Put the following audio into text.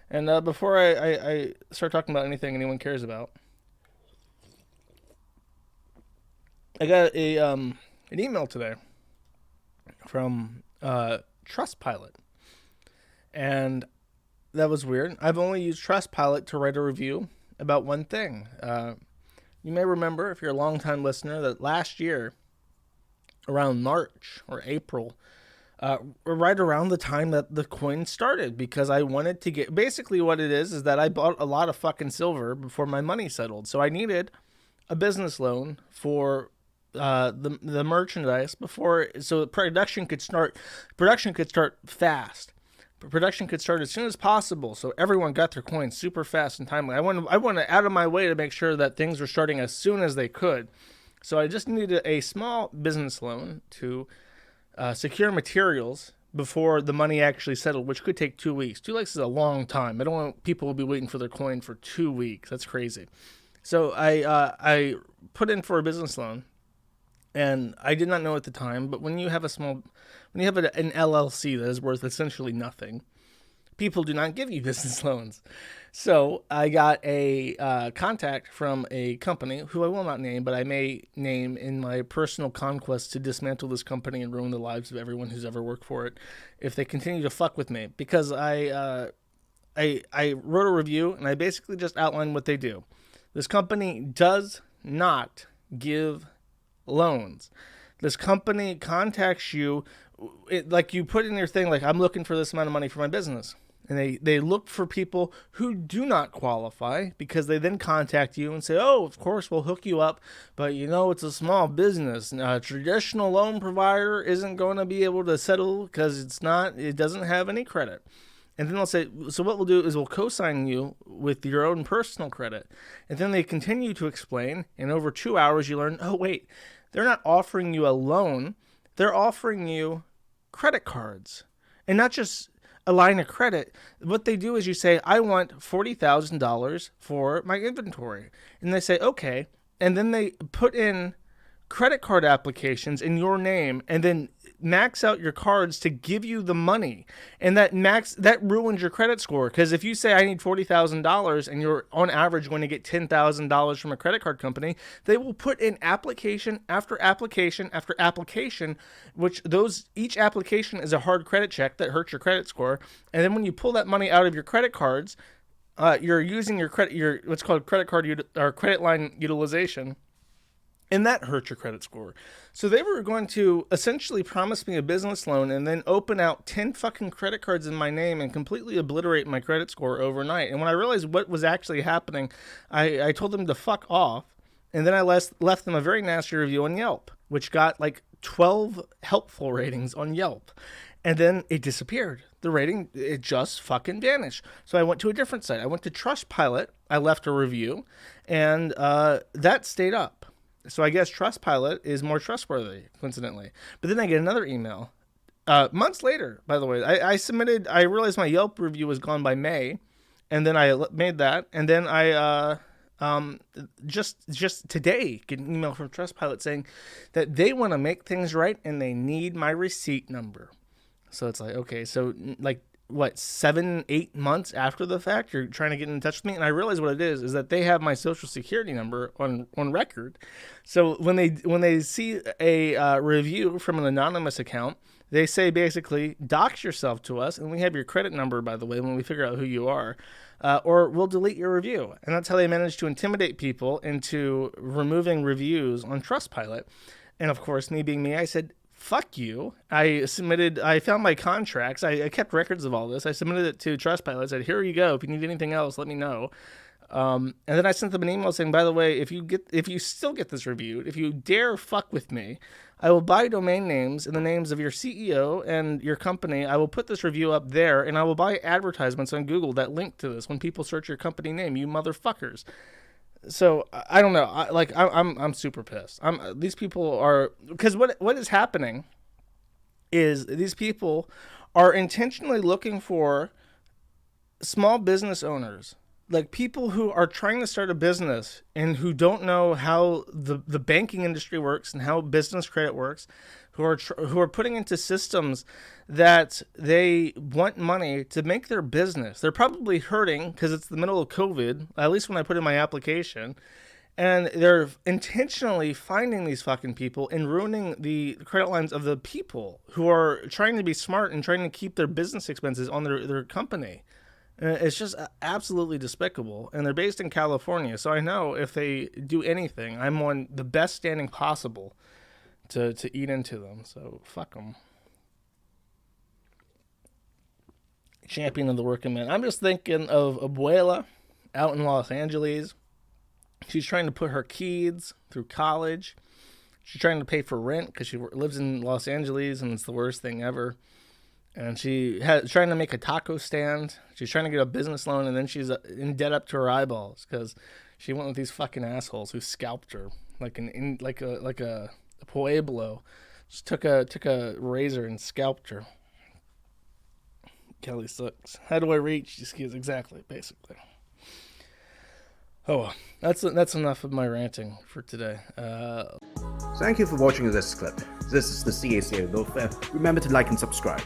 And before I start talking about anything anyone cares about, I got an email today from Trustpilot, and that was weird. I've only used Trustpilot to write a review about one thing. You may remember, if you're a longtime listener, that last year, around March or April, right around the time that the coin started, because I wanted to get, basically what it is that I bought a lot of fucking silver before my money settled. So I needed a business loan for the merchandise before, so production could start fast. Production could start as soon as possible, so everyone got their coins super fast and timely. I went out of my way to make sure that things were starting as soon as they could. So I just needed a small business loan to secure materials before the money actually settled, which could take 2 weeks. 2 weeks is a long time. I don't want people to be waiting for their coin for 2 weeks. That's crazy. So I put in for a business loan, and I did not know at the time, but when you have an LLC that is worth essentially nothing, people do not give you business loans. So I got a contact from a company who I will not name, but I may name in my personal conquest to dismantle this company and ruin the lives of everyone who's ever worked for it if they continue to fuck with me. Because I wrote a review and I basically just outlined what they do. This company does not give loans. This company contacts you, like you put in your thing, like, I'm looking for this amount of money for my business. And they look for people who do not qualify, because they then contact you and say, oh, of course, we'll hook you up, but it's a small business. Now, a traditional loan provider isn't going to be able to settle because it doesn't have any credit. And then they'll say, so what we'll do is we'll co-sign you with your own personal credit. And then they continue to explain, and over 2 hours you learn, oh, wait, they're not offering you a loan, they're offering you credit cards. And not just a line of credit. What they do is you say, I want $40,000 for my inventory. And they say, okay. And then they put in credit card applications in your name and then max out your cards to give you the money. And that ruins your credit score, because if you say I need $40,000 and you're on average going to get $10,000 from a credit card company, they will put in application after application after application, which each application is a hard credit check that hurts your credit score. And then when you pull that money out of your credit cards, you're using your what's called credit card or credit line utilization, and that hurt your credit score. So they were going to essentially promise me a business loan and then open out 10 fucking credit cards in my name and completely obliterate my credit score overnight. And when I realized what was actually happening, I told them to fuck off. And then I left them a very nasty review on Yelp, which got like 12 helpful ratings on Yelp. And then it disappeared. The rating, it just fucking vanished. So I went to a different site. I went to Trustpilot. I left a review, and that stayed up. So I guess Trustpilot is more trustworthy, coincidentally. But then I get another email. Months later, by the way, I realized my Yelp review was gone by May, and then I made that. And then I just today get an email from Trustpilot saying that they want to make things right and they need my receipt number. So it's like, okay, so like what, 7-8 months after the fact, you're trying to get in touch with me. And I realize what it is that they have my social security number on record. So when they see a review from an anonymous account, they say basically, dox yourself to us, and we have your credit number, by the way, when we figure out who you are, or we'll delete your review. And that's how they manage to intimidate people into removing reviews on Trustpilot. And of course, me being me, I said, fuck you. I found my contracts. I kept records of all this. I submitted it to Trustpilot. I said, here you go. If you need anything else, let me know. And then I sent them an email saying, by the way, if you still get this reviewed, if you dare fuck with me, I will buy domain names in the names of your CEO and your company. I will put this review up there, and I will buy advertisements on Google that link to this when people search your company name, you motherfuckers. So I don't know. I'm super pissed. These people are, because what is happening is these people are intentionally looking for small business owners like people who are trying to start a business and who don't know how the banking industry works and how business credit works, who are putting into systems that they want money to make their business. They're probably hurting because it's the middle of COVID, at least when I put in my application. And they're intentionally finding these fucking people and ruining the credit lines of the people who are trying to be smart and trying to keep their business expenses on their company. It's just absolutely despicable. And they're based in California. So I know if they do anything, I'm on the best standing possible to eat into them. So fuck them. Champion of the working man. I'm just thinking of Abuela out in Los Angeles. She's trying to put her kids through college. She's trying to pay for rent because she lives in Los Angeles and it's the worst thing ever. And she's trying to make a taco stand. She's trying to get a business loan, and then she's in debt up to her eyeballs because she went with these fucking assholes who scalped her like a pueblo. Just took a razor and scalped her. Kelly sucks. How do I reach these kids? Exactly, basically. Oh, that's enough of my ranting for today. Thank you for watching this clip. This is the CACA. Remember to like and subscribe.